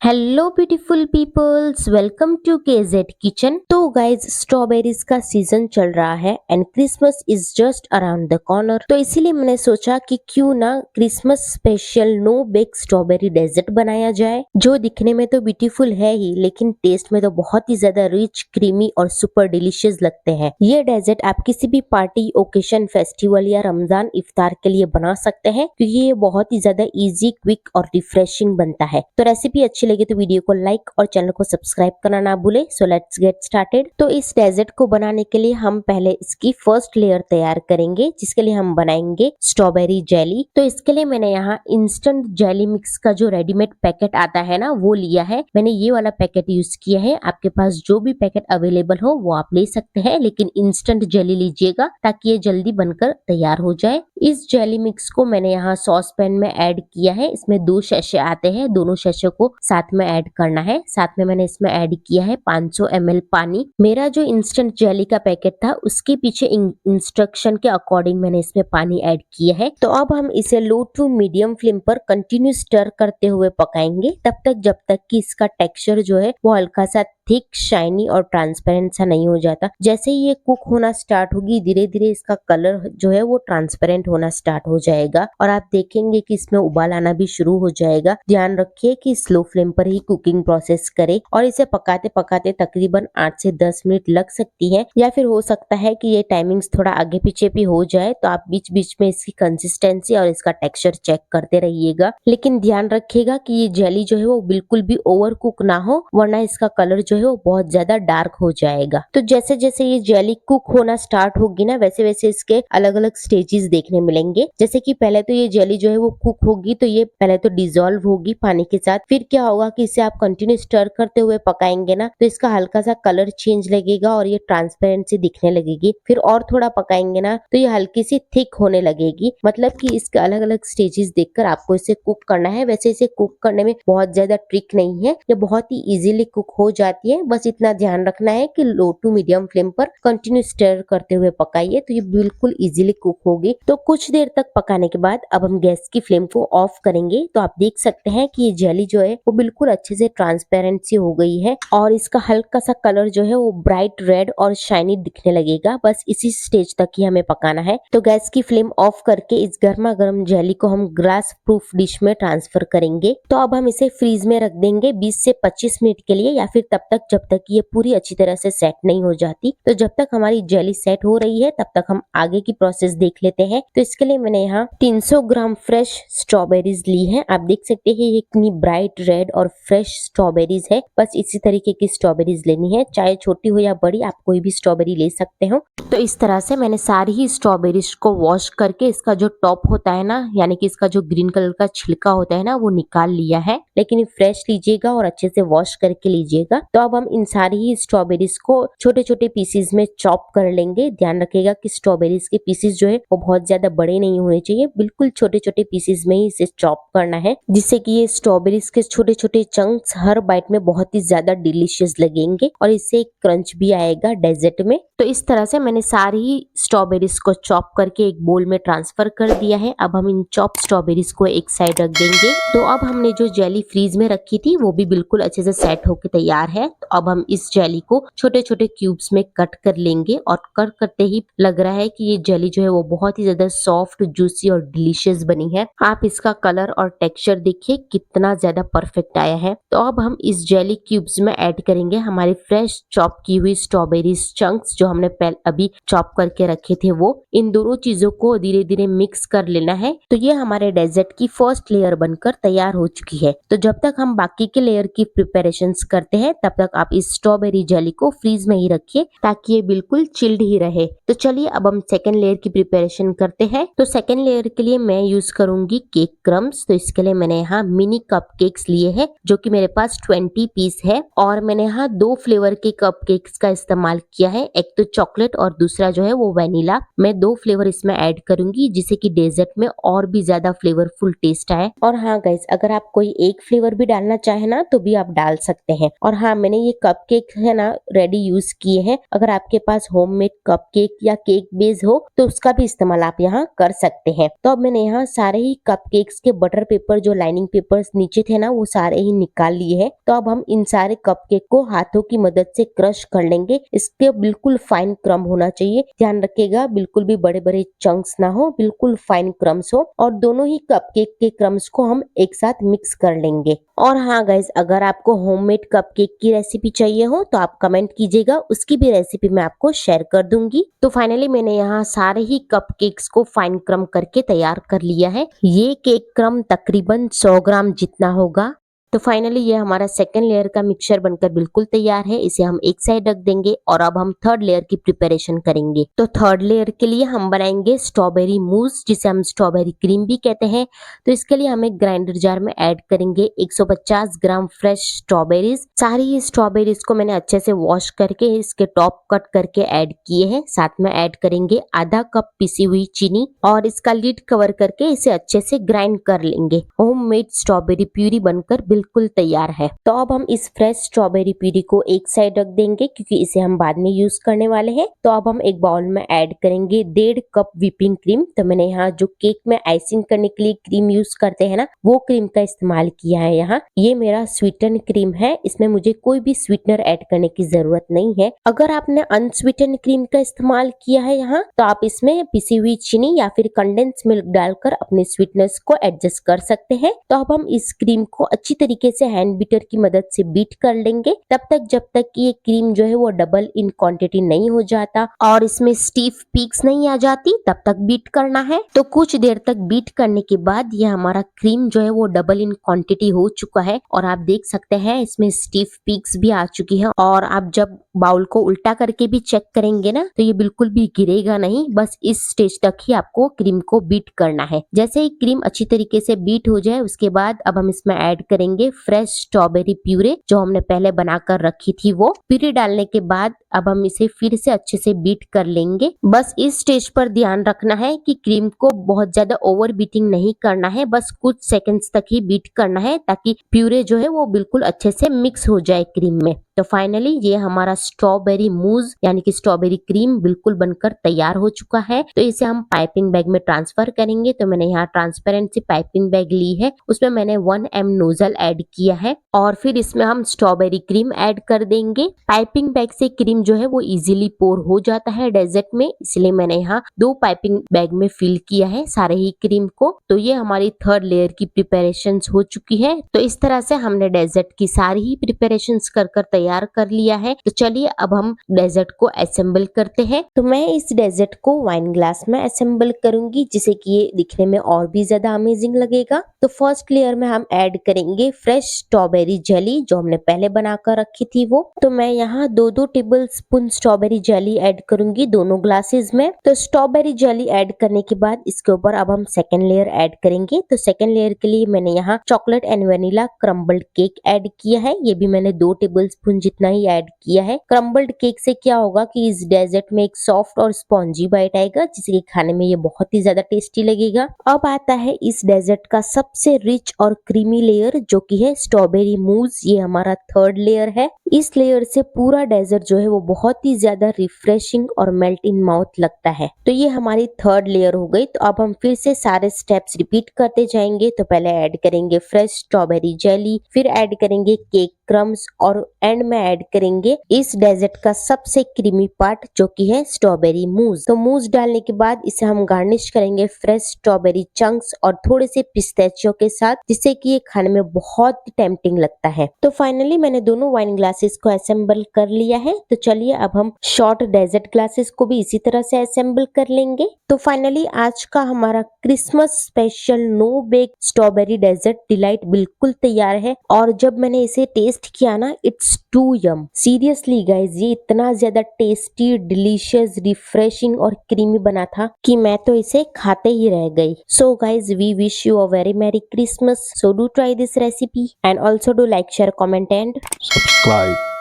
Hello beautiful peoples, welcome to KZ kitchen. तो guys, strawberries का season चल रहा है and Christmas is just around the corner. तो इसीलिए मैंने सोचा कि क्यों ना Christmas special no bake strawberry dessert बनाया जाए, जो दिखने में तो ब्यूटीफुल है ही लेकिन टेस्ट में तो बहुत ही ज्यादा रिच, क्रीमी और सुपर डिलीशियस लगते हैं। ये डेजर्ट आप किसी भी पार्टी, ओकेशन, फेस्टिवल या रमजान इफ्तार के लिए बना सकते हैं क्योंकि ये बहुत ही ज्यादा इजी, क्विक और रिफ्रेशिंग बनता है। तो रेसिपी अच्छी लगे तो वीडियो को लाइक और चैनल को सब्सक्राइब करना ना भूले। So let's get started. तो इस डेजर्ट को बनाने के लिए हम पहले इसकी फर्स्ट लेयर तैयार करेंगे, जिसके लिए हम बनाएंगे स्ट्रॉबेरी जेली। तो इसके लिए मैंने यहाँ इंस्टेंट जेली मिक्स का जो रेडीमेड पैकेट आता है ना, वो लिया है। मैंने ये वाला पैकेट यूज किया है। आपके पास जो भी पैकेट अवेलेबल हो वो आप ले सकते हैं, लेकिन इंस्टेंट जेली लीजिएगा ताकि ये जल्दी बनकर तैयार हो जाए। इस जेली मिक्स को मैंने यहाँ सॉस पैन में ऐड किया है। इसमें 2 शैशे आते हैं, दोनों शैशे को साथ में ऐड करना है। साथ में मैंने इसमें ऐड किया है 500 ml पानी। मेरा जो इंस्टेंट जेली का पैकेट था उसके पीछे इंस्ट्रक्शन के अकॉर्डिंग मैंने इसमें पानी ऐड किया है। तो अब हम इसे लो टू मीडियम फ्लेम पर कंटिन्यू स्टर करते हुए पकाएंगे, तब तक जब तक कि इसका टेक्सचर जो है वो हल्का सा थिक, शाइनी और ट्रांसपेरेंट सा नहीं हो जाता। जैसे ही ये कुक होना स्टार्ट होगी, धीरे धीरे इसका कलर जो है वो ट्रांसपेरेंट होना स्टार्ट हो जाएगा और आप देखेंगे कि इसमें उबाल आना भी शुरू हो जाएगा। ध्यान रखिए कि स्लो फ्लेम पर ही कुकिंग प्रोसेस करें और इसे पकाते पकाते तकरीबन 8 से 10 मिनट लग सकती है, या फिर हो सकता है कि ये टाइमिंग्स थोड़ा आगे पीछे भी हो जाए। तो आप बीच बीच में इसकी कंसिस्टेंसी और इसका टेक्सचर चेक करते रहिएगा, लेकिन ध्यान रखिएगा कि ये जेली जो है वो बिल्कुल भी ओवर कुक ना हो, वरना इसका कलर जो है वो बहुत ज्यादा डार्क हो जाएगा। तो जैसे जैसे ये जेली कुक होना स्टार्ट होगी ना, वैसे वैसे इसके अलग अलग स्टेजेस देखने मिलेंगे। जैसे कि पहले तो ये जेली जो है वो कुक होगी, तो ये पहले तो डिसॉल्व होगी पानी के साथ। फिर क्या होगा कि इसे आप कंटिन्यू स्टर करते हुए पकाएंगे ना, तो इसका हल्का सा कलर चेंज लगेगा और ये ट्रांसपेरेंसी दिखने लगेगी। फिर और थोड़ा पकाएंगे ना तो ये हल्की सी थिक होने लगेगी। मतलब कि इसके अलग अलग स्टेजेस देखकर आपको इसे कुक करना है। वैसे इसे कुक करने में बहुत ज्यादा ट्रिक नहीं है, ये बहुत ही इजीली कुक हो जाती है। बस इतना ध्यान रखना है कि लो टू मीडियम फ्लेम पर कंटिन्यू स्टर करते हुए पकाइए, तो ये बिल्कुल इजीली कुक होगी। तो कुछ देर तक पकाने के बाद अब हम गैस की फ्लेम को ऑफ करेंगे। तो आप देख सकते हैं कि ये जेली जो है वो बिल्कुल अच्छे से ट्रांसपेरेंसी हो गई है और इसका हल्का सा कलर जो है वो ब्राइट रेड और शाइनी दिखने लगेगा। बस इसी स्टेज तक ही हमें पकाना है। तो गैस की फ्लेम ऑफ करके इस गर्मा गर्म जेली को हम ग्लास प्रूफ डिश में ट्रांसफर करेंगे। तो अब हम इसे फ्रीज में रख देंगे 20 से 25 मिनट के लिए, या फिर तब तक जब तक ये पूरी अच्छी तरह से सेट नहीं हो जाती। तो जब तक हमारी जेली सेट हो रही है तब तक हम आगे की प्रोसेस देख लेते हैं। तो इसके लिए मैंने यहाँ 300 ग्राम फ्रेश स्ट्रॉबेरीज ली है। आप देख सकते हैं ये इतनी ब्राइट रेड और फ्रेश स्ट्रॉबेरीज है। बस इसी तरीके की स्ट्रॉबेरीज लेनी है, चाहे छोटी हो या बड़ी, आप कोई भी स्ट्रॉबेरी ले सकते हो। तो इस तरह से मैंने सारी ही स्ट्रॉबेरीज को वॉश करके इसका जो टॉप होता है ना, यानी कि इसका जो ग्रीन कलर का छिलका होता है ना, वो निकाल लिया है। लेकिन फ्रेश लीजिएगा और अच्छे से वॉश करके लीजिएगा। तो अब हम इन सारी ही स्ट्रॉबेरीज को छोटे छोटे पीसेस में चॉप कर लेंगे। ध्यान रखिएगा कि स्ट्रॉबेरीज के पीसेस जो है वो बहुत ज्यादा बड़े नहीं होने चाहिए, बिल्कुल छोटे छोटे पीसेस में ही इसे चॉप करना है, जिससे कि ये स्ट्रॉबेरीज के छोटे छोटे चंक्स हर बाइट में बहुत ही ज्यादा डिलीशियस लगेंगे और इससे एक क्रंच भी आएगा डेजर्ट में। तो इस तरह से मैंने सारी ही स्ट्रॉबेरीज को चॉप करके एक बोल में ट्रांसफर कर दिया है। अब हम इन चॉप स्ट्रॉबेरीज को एक साइड रख देंगे। तो अब हमने जो जेली फ्रीज में रखी थी वो भी बिल्कुल अच्छे से सेट होकर तैयार है। तो अब हम इस जेली को छोटे छोटे क्यूब्स में कट कर लेंगे और कट करते ही लग रहा है कि ये जेली जो है वो बहुत ही ज्यादा सॉफ्ट, जूसी और डिलीशियस बनी है। आप इसका कलर और टेक्सचर देखिए कितना ज्यादा परफेक्ट आया है। तो अब हम इस जेली क्यूब्स में ऐड करेंगे हमारे फ्रेश चॉप की हुई स्ट्रॉबेरीज चंक्स, जो हमने अभी चॉप करके रखे थे वो। इन दोनों चीजों को धीरे धीरे मिक्स कर लेना है। तो ये हमारे डेजर्ट की फर्स्ट लेयर बनकर तैयार हो चुकी है। तो जब तक हम बाकी के लेयर की प्रिपरेशंस करते हैं तब तक आप इस स्ट्रॉबेरी जेली को फ्रीज में ही रखिए ताकि ये बिल्कुल चिल्ड ही रहे। तो चलिए अब हम सेकेंड लेयर की प्रिपरेशन करते हैं। तो सेकेंड लेयर के लिए मैं यूज करूंगी केक क्रम्स। तो इसके लिए मैंने यहाँ मिनी कप केक्स लिए हैं, जो कि मेरे पास 20 पीस है, और मैंने यहाँ 2 फ्लेवर के कप केक्स का इस्तेमाल किया है। एक तो चॉकलेट और दूसरा जो है वो वेनिला। मैं 2 फ्लेवर इसमें ऐड करूंगी जिससे कि डेजर्ट में और भी ज्यादा फ्लेवरफुल टेस्ट आए। और हाँ गाइस, अगर आप कोई एक फ्लेवर भी डालना चाहे ना तो भी आप डाल सकते हैं। और हाँ, मैंने मैंने ये कपकेक है ना रेडी यूज किए हैं। अगर आपके पास होममेड कपकेक या केक बेस हो तो उसका भी इस्तेमाल आप यहाँ कर सकते हैं। तो अब मैंने यहाँ सारे ही कपकेक्स के बटर पेपर जो लाइनिंग पेपर्स नीचे थे ना वो सारे ही निकाल लिए हैं। तो अब हम इन सारे कपकेक को हाथों की मदद से क्रश कर लेंगे। इसके बिल्कुल फाइन क्रम होना चाहिए, ध्यान रखिएगा बिल्कुल भी बड़े बड़े चंक्स ना हो, बिल्कुल फाइन क्रम्स हो। और दोनों ही कपकेक के क्रम्स को हम एक साथ मिक्स कर लेंगे। और हाँ गाइज, अगर आपको होममेड कपकेक की रेसिपी चाहिए हो तो आप कमेंट कीजिएगा, उसकी भी रेसिपी मैं आपको शेयर कर दूंगी। तो फाइनली मैंने यहाँ सारे ही कपकेक्स को फाइन क्रम करके तैयार कर लिया है। ये केक क्रम तकरीबन 100 ग्राम जितना होगा। तो फाइनली ये हमारा सेकेंड लेयर का मिक्सचर बनकर बिल्कुल तैयार है। इसे हम एक साइड रख देंगे और अब हम थर्ड लेयर की प्रिपरेशन करेंगे। तो थर्ड लेयर के लिए हम बनाएंगे स्ट्रॉबेरी मूस, जिसे हम स्ट्रॉबेरी क्रीम भी कहते हैं। तो इसके लिए हम एक ग्राइंडर जार में ऐड करेंगे 150 ग्राम फ्रेश स्ट्रॉबेरीज। सारी ही स्ट्रॉबेरीज को मैंने अच्छे से वॉश करके इसके टॉप कट करके ऐड किए हैं। साथ में ऐड करेंगे आधा कप पिसी हुई चीनी और इसका लिड कवर करके इसे अच्छे से ग्राइंड कर लेंगे। होममेड स्ट्रॉबेरी प्यूरी बनकर बिल्कुल तैयार है। तो अब हम इस फ्रेश स्ट्रॉबेरी प्यूरी को एक साइड रख देंगे क्योंकि इसे हम बाद में यूज करने वाले हैं। तो अब हम एक बाउल में ऐड करेंगे 1.5 कप व्हिपिंग क्रीम। तो मैंने यहाँ जो केक में आइसिंग करने के लिए क्रीम यूज करते हैं ना, वो क्रीम का इस्तेमाल किया है। यहाँ ये मेरा स्वीटन क्रीम है, इसमें मुझे कोई भी स्वीटनर ऐड करने की जरूरत नहीं है। अगर आपने अनस्वीटन क्रीम का इस्तेमाल किया है यहाँ, तो आप इसमें पिसी हुई चीनी या फिर कंडेंस मिल्क डालकर अपने स्वीटनेस को एडजस्ट कर सकते हैं। तो अब हम इस क्रीम को अच्छी तरीके से हैंड बीटर की मदद से बीट कर लेंगे, तब तक जब तक कि ये क्रीम जो है वो डबल इन क्वांटिटी नहीं हो जाता और इसमें स्टीफ पीक्स नहीं आ जाती, तब तक बीट करना है। तो कुछ देर तक बीट करने के बाद ये हमारा क्रीम जो है वो डबल इन क्वांटिटी हो चुका है और आप देख सकते हैं इसमें स्टीफ पीक्स भी आ चुकी है। और आप जब बाउल को उल्टा करके भी चेक करेंगे ना, तो ये बिल्कुल भी गिरेगा नहीं। बस इस स्टेज तक ही आपको क्रीम को बीट करना है। जैसे ही क्रीम अच्छी तरीके से बीट हो जाए, उसके बाद अब हम इसमें ऐड करेंगे फ्रेश स्ट्रॉबेरी प्यूरे जो हमने पहले बनाकर रखी थी। वो प्यूरी डालने के बाद अब हम इसे फिर से अच्छे से बीट कर लेंगे। बस इस स्टेज पर ध्यान रखना है कि क्रीम को बहुत ज्यादा ओवर बीटिंग नहीं करना है, बस कुछ सेकंड्स तक ही बीट करना है ताकि प्यूरे जो है वो बिल्कुल अच्छे से मिक्स हो जाए क्रीम में। तो फाइनली ये हमारा स्ट्रॉबेरी मूज यानी कि स्ट्रॉबेरी क्रीम बिल्कुल बनकर तैयार हो चुका है। तो इसे हम पाइपिंग बैग में ट्रांसफर करेंगे। तो मैंने यहाँ ट्रांसपेरेंट सी पाइपिंग बैग ली है, उसमें मैंने 1 ml नोजल ऐड किया है और फिर इसमें हम स्ट्रॉबेरी क्रीम ऐड कर देंगे। पाइपिंग बैग से क्रीम जो है वो इजीली पोर हो जाता है डेजर्ट में, इसलिए मैंने यहाँ 2 पाइपिंग बैग में फिल किया है सारे ही क्रीम को। तो ये हमारी थर्ड लेयर की प्रिपरेशन हो चुकी है। तो इस तरह से हमने डेजर्ट की सारी ही प्रिपरेशन कर तैयार कर लिया है। तो चलिए अब हम डेजर्ट को असेंबल करते हैं। तो मैं इस डेजर्ट को वाइन ग्लास में असेंबल करूंगी, जिससे कि ये दिखने में और भी ज्यादा अमेजिंग लगेगा। तो फर्स्ट लेयर में हम ऐड करेंगे फ्रेश स्ट्रॉबेरी जेली जो हमने पहले बनाकर रखी थी वो। तो मैं यहाँ 2-2 table spoon strawberry jelly add करूंगी दोनों ग्लासेस में। तो स्ट्रॉबेरी जेली ऐड करने के बाद इसके ऊपर अब हम सेकेंड लेयर ऐड करेंगे। तो सेकेंड लेयर के लिए मैंने यहाँ chocolate and vanilla crumbled cake add किया है। ये भी मैंने 2 टेबल स्पून जितना ही ऐड किया है। क्रम्बल्ड केक से क्या होगा कि इस डेजर्ट में एक सॉफ्ट और स्पॉन्जी बाइट आएगा, जिसके खाने में ये बहुत ही ज्यादा टेस्टी लगेगा। अब आता है इस डेजर्ट का सबसे रिच और क्रीमी लेयर जो कि है स्ट्रॉबेरी मूस। ये हमारा थर्ड लेयर है। इस लेयर से पूरा डेजर्ट जो है वो बहुत ही ज्यादा रिफ्रेशिंग और मेल्ट इन माउथ लगता है। तो ये हमारी थर्ड लेयर हो गई। तो अब हम फिर से सारे स्टेप्स रिपीट करते जाएंगे। तो पहले ऐड करेंगे फ्रेश स्ट्रॉबेरी जेली, फिर ऐड करेंगे केक क्रम्स और एंड में ऐड करेंगे इस डेजर्ट का सबसे क्रीमी पार्ट जो कि है स्ट्रॉबेरी मूस। तो मूस डालने के बाद इसे हम गार्निश करेंगे फ्रेश स्ट्रॉबेरी चंक्स और थोड़े से पिस्ताचियो के साथ, जिससे कि ये खाने में बहुत टेम्पटिंग लगता है। तो फाइनली मैंने दोनों वाइन ग्लासेस को असेंबल कर लिया है। तो चलिए अब हम शॉर्ट डेजर्ट ग्लासेस को भी इसी तरह से असेंबल कर लेंगे। तो फाइनली आज का हमारा Christmas special no bake strawberry dessert delight बिल्कुल तैयार है। और जब मैंने इसे टेस्ट किया ना, it's too yum. Seriously guys, ये इतना ज्यादा टेस्टी, डिलीशियस, रिफ्रेशिंग और क्रीमी बना था कि मैं तो इसे खाते ही रह गई। So guys, we wish you a very merry Christmas. So do try this recipe and also do like, share, comment and subscribe.